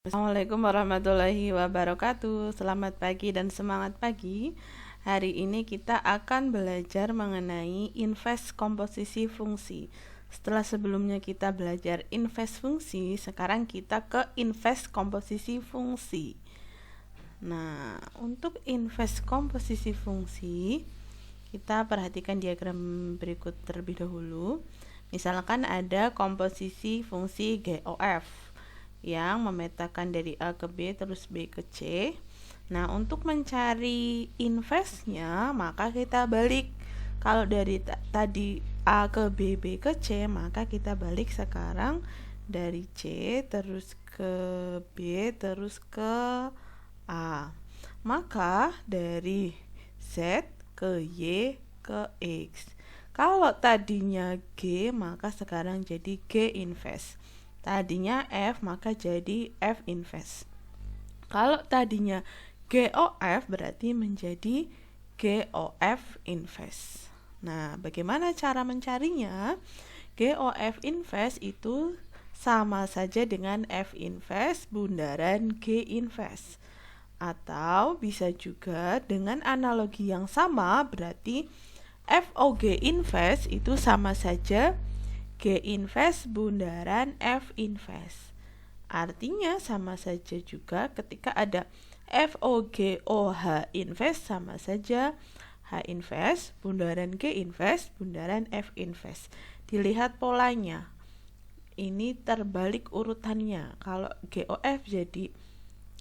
Assalamualaikum warahmatullahi wabarakatuh. Selamat pagi dan semangat pagi. Hari ini kita akan belajar mengenai invest komposisi fungsi. Setelah sebelumnya kita belajar invest fungsi, sekarang kita ke invest komposisi fungsi. Nah, untuk invest komposisi fungsi, kita perhatikan diagram berikut terlebih dahulu. Misalkan ada komposisi fungsi GOF yang memetakan dari A ke B terus B ke C. Nah, untuk mencari investnya, maka kita balik. Kalau dari tadi A ke B, B ke C, maka kita balik sekarang dari C terus ke B terus ke A. Maka dari Z ke Y ke X. Kalau tadinya G, maka sekarang jadi G invest. Tadinya F, maka jadi F invest. Kalau tadinya GOF, berarti menjadi GOF invest. Nah, bagaimana cara mencarinya? GOF invest itu sama saja dengan F invest bundaran G invest. Atau bisa juga dengan analogi yang sama, berarti FOG invest itu sama saja G invest bundaran F invest. Artinya sama saja juga ketika ada FOGOH invest sama saja H invest bundaran G invest bundaran F invest. Dilihat polanya. Ini terbalik urutannya. Kalau GOF jadi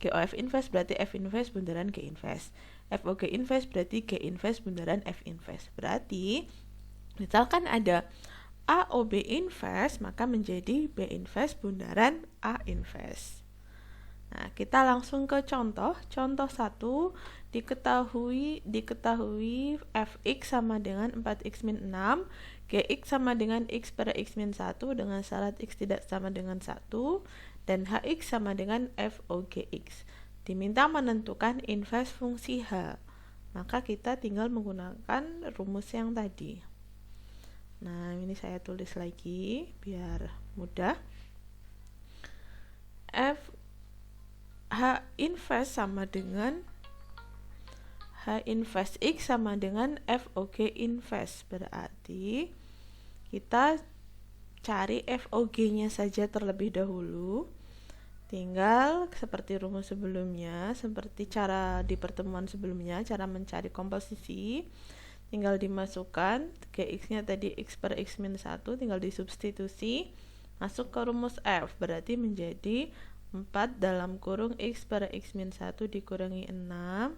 GOF invest berarti F invest bundaran G invest. FOG invest berarti G invest bundaran F invest. Berarti misalkan ada AOB invest, maka menjadi B invest bundaran A invest. Nah, kita langsung ke contoh. Contoh 1, diketahui fx sama dengan 4x min 6, gx sama dengan x per x min 1 dengan syarat x tidak sama dengan 1, dan hx sama dengan FOGX. Diminta menentukan invest fungsi H. Maka kita tinggal menggunakan rumus yang tadi. Nah, ini saya tulis lagi biar mudah. H invest sama dengan H invest X sama dengan FOG invest. Berarti kita cari FOG-nya saja terlebih dahulu. Tinggal seperti rumus sebelumnya, seperti cara di pertemuan sebelumnya, cara mencari komposisi. Tinggal dimasukkan Gx-nya tadi x per x min 1, tinggal disubstitusi, masuk ke rumus F, berarti menjadi 4 dalam kurung x per x min 1 dikurangi 6.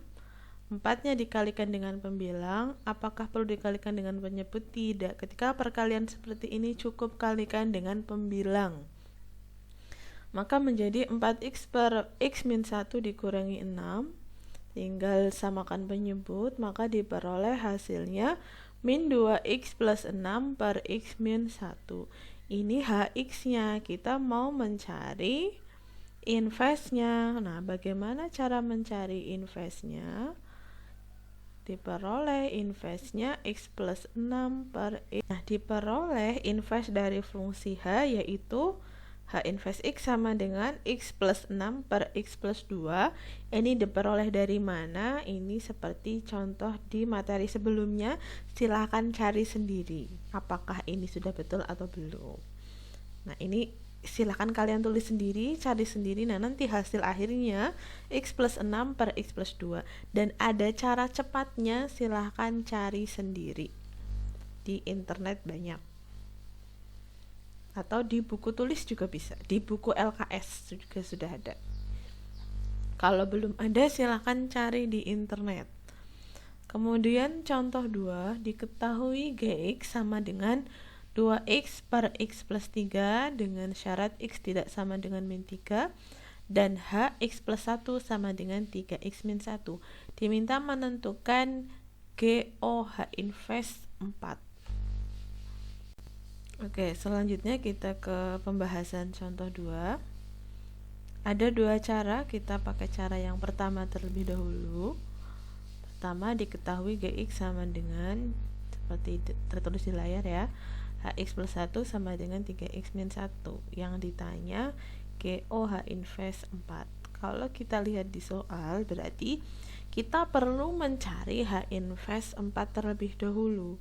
4-nya dikalikan dengan pembilang. Apakah perlu dikalikan dengan penyebut? Tidak. Ketika perkalian seperti ini cukup kalikan dengan pembilang. Maka menjadi 4x per x min 1 dikurangi 6. Tinggal samakan penyebut, maka diperoleh hasilnya min 2x plus 6 per x min 1. Ini hx-nya, kita mau mencari investnya. Nah, bagaimana cara mencari investnya? Diperoleh investnya x plus 6 per x. Nah, diperoleh invest dari fungsi H, yaitu H invest X sama dengan X plus 6 per X plus 2. Ini diperoleh dari mana? Ini seperti contoh di materi sebelumnya. Silahkan cari sendiri apakah ini sudah betul atau belum. Nah, ini silahkan kalian tulis sendiri, cari sendiri. Nah, nanti hasil akhirnya X plus 6 per X plus 2. Dan ada cara cepatnya, silahkan cari sendiri. Di internet banyak. Atau di buku tulis juga bisa, di buku LKS juga sudah ada. Kalau belum ada, silahkan cari di internet. Kemudian contoh 2, diketahui Gx sama dengan 2x per x plus 3 dengan syarat x tidak sama dengan min 3, dan hx plus 1 sama dengan 3x min 1. Diminta menentukan GOH invest 4. Oke, selanjutnya kita ke pembahasan contoh 2. Ada 2 cara, kita pakai cara yang pertama terlebih dahulu. Pertama, diketahui Gx sama dengan, seperti tertulis di layar ya, Hx plus 1 sama dengan 3x min 1. Yang ditanya GOH invest 4. Kalau kita lihat di soal, berarti kita perlu mencari H invest 4 terlebih dahulu.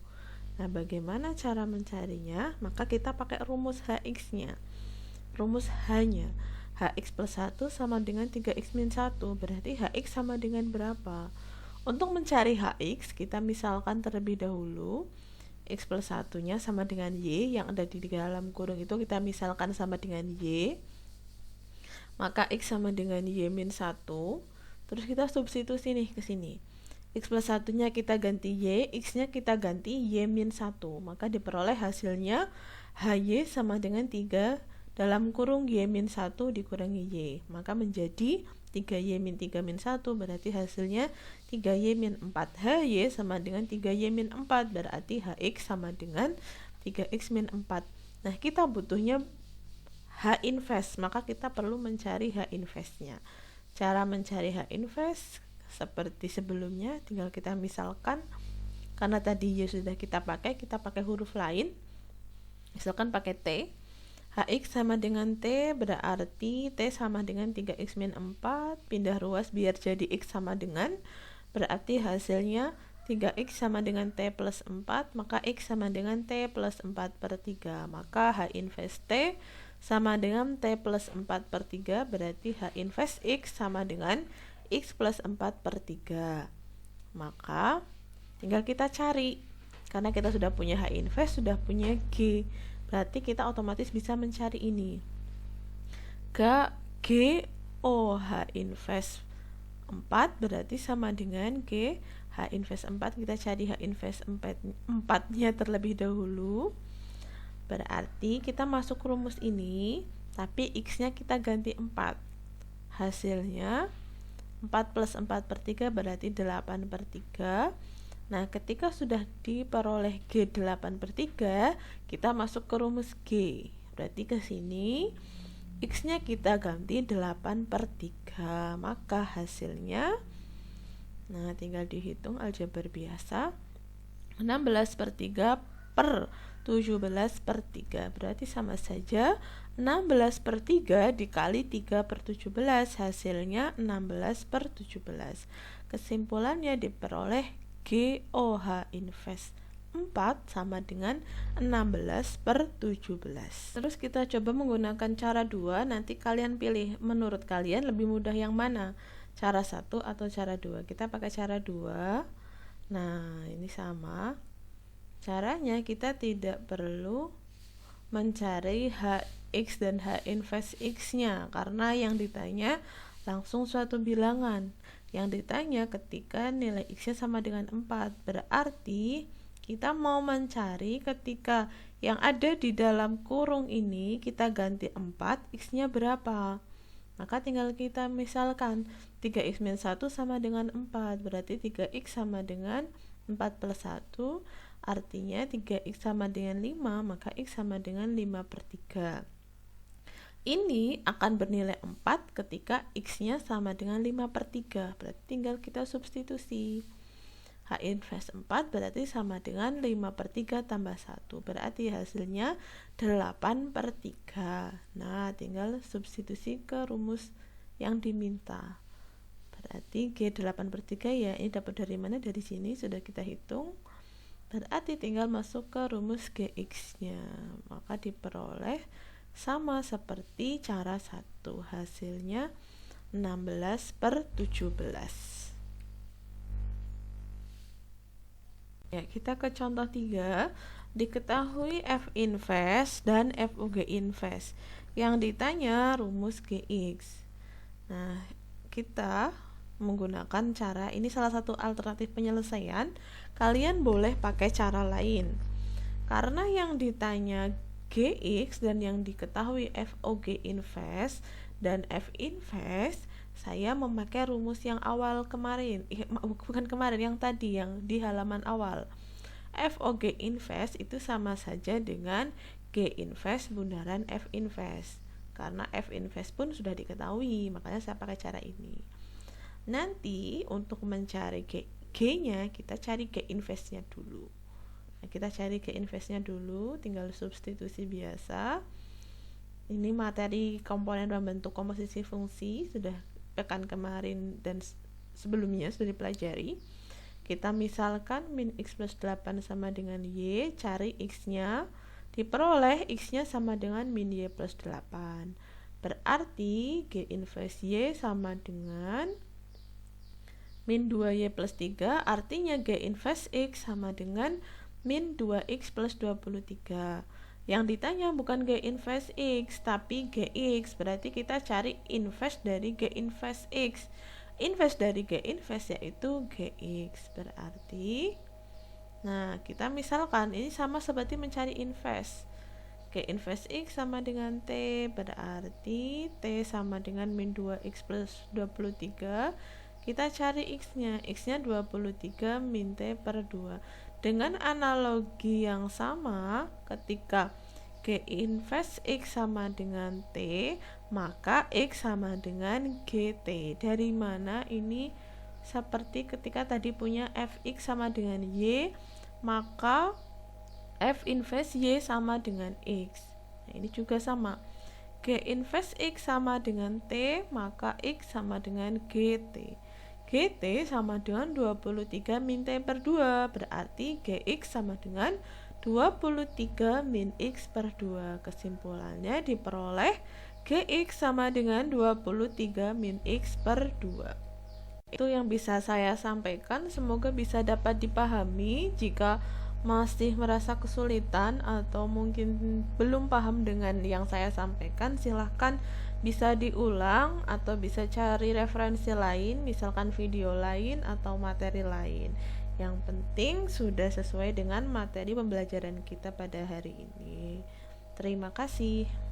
Nah, bagaimana cara mencarinya? Maka kita pakai rumus HX-nya. Rumus H-nya, HX plus 1 sama dengan 3X min 1, berarti HX sama dengan berapa? Untuk mencari HX, kita misalkan terlebih dahulu X plus 1-nya sama dengan Y, yang ada di dalam kurung itu kita misalkan sama dengan Y, maka X sama dengan Y min 1, terus kita substitusi nih ke sini. X plus 1-nya kita ganti Y, X-nya kita ganti Y min 1, maka diperoleh hasilnya HY sama dengan 3 dalam kurung Y min 1 dikurangi Y, maka menjadi 3Y min 3 min 1, berarti hasilnya 3Y min 4. HY sama dengan 3Y min 4, berarti HX sama dengan 3X min 4. Nah, kita butuhnya H invest, maka kita perlu mencari H invest-nya. Cara mencari H invest seperti sebelumnya, tinggal kita misalkan, karena tadi Y sudah kita pakai huruf lain, misalkan pakai T. HX sama dengan T, berarti T sama dengan 3X min 4, pindah ruas biar jadi X sama dengan, berarti hasilnya 3X sama dengan T plus 4, maka X sama dengan T plus 4 per 3, maka H invest T sama dengan T plus 4 per 3, berarti H invest X sama dengan X plus 4 per 3. Maka tinggal kita cari, karena kita sudah punya H invest, sudah punya G, berarti kita otomatis bisa mencari ini. G O H invest 4 berarti sama dengan G H invest 4. Kita cari H invest 4-nya terlebih dahulu. Berarti kita masuk rumus ini, tapi X-nya kita ganti 4. Hasilnya 4 plus 4 per 3 berarti 8 per 3. Nah, ketika sudah diperoleh G 8 per 3, kita masuk ke rumus G. Berarti ke sini X-nya kita ganti 8 per 3. Maka hasilnya, nah tinggal dihitung aljabar biasa, 16 per 3 per 17 per 3. Berarti sama saja 16 per 3 dikali 3 per 17. Hasilnya 16 per 17. Kesimpulannya diperoleh GOH invest 4 sama dengan 16 per 17. Terus kita coba menggunakan cara 2. Nanti kalian pilih, menurut kalian lebih mudah yang mana, cara 1 atau cara 2. Kita pakai cara 2. Nah, ini sama. Caranya kita tidak perlu mencari HX dan H invest X-nya, karena yang ditanya langsung suatu bilangan. Yang ditanya ketika nilai X-nya sama dengan 4, berarti kita mau mencari ketika yang ada di dalam kurung ini kita ganti 4, X-nya berapa. Maka tinggal kita misalkan 3X min 1 sama dengan 4, berarti 3X sama dengan 4 plus 1, artinya 3X sama dengan 5, maka X sama dengan 5 per 3. Ini akan bernilai 4 ketika X-nya sama dengan 5 per 3, berarti tinggal kita substitusi. H invest 4 berarti sama dengan 5 per 3 tambah 1, berarti hasilnya 8 per 3. Nah, tinggal substitusi ke rumus yang diminta. Berarti G 8 per 3 ya, ini dapat dari mana? Dari sini sudah kita hitung. Berarti tinggal masuk ke rumus GX-nya, maka diperoleh sama seperti cara 1, hasilnya 16 per 17. Ya, kita ke contoh 3. Diketahui F invest dan FUG invest. Yang ditanya rumus GX. Nah, kita menggunakan cara ini, salah satu alternatif penyelesaian. Kalian boleh pakai cara lain, karena yang ditanya GX dan yang diketahui FOG invest dan F invest, saya memakai rumus yang awal kemarin, bukan kemarin, yang tadi, yang di halaman awal. FOG invest itu sama saja dengan G invest bundaran F invest, karena F invest pun sudah diketahui, makanya saya pakai cara ini. Nanti untuk mencari G-nya, kita cari G invest-nya dulu. Nah, kita cari G invest-nya dulu, tinggal substitusi biasa. Ini materi komponen pembentuk komposisi fungsi, sudah pekan kemarin dan sebelumnya sudah dipelajari. Kita misalkan min x plus 8 sama dengan y, cari x-nya, diperoleh x-nya sama dengan min y plus 8. Berarti G inverse y sama dengan min 2y plus 3, artinya G inverse x sama dengan min 2x plus 23. Yang ditanya bukan G inverse x, tapi Gx, berarti kita cari inverse dari G inverse x. Inverse dari G inverse yaitu Gx, berarti nah kita misalkan ini sama seperti mencari inverse. G inverse x sama dengan T, berarti T sama dengan min 2x plus 23. Kita cari x-nya 23 min T per 2. Dengan analogi yang sama, ketika G inverse x sama dengan T, maka x sama dengan GT. Dari mana ini? Seperti ketika tadi punya fx sama dengan y, maka f inverse y sama dengan x. Nah, ini juga sama. G inverse x sama dengan T, maka x sama dengan GT. GT sama dengan 23 min T per 2, berarti Gx sama dengan 23 min X per 2. Kesimpulannya diperoleh Gx sama dengan 23 min X per 2. Itu yang bisa saya sampaikan, semoga bisa dapat dipahami. Jika masih merasa kesulitan atau mungkin belum paham dengan yang saya sampaikan, silahkan bisa diulang atau bisa cari referensi lain, misalkan video lain atau materi lain. Yang penting sudah sesuai dengan materi pembelajaran kita pada hari ini. Terima kasih.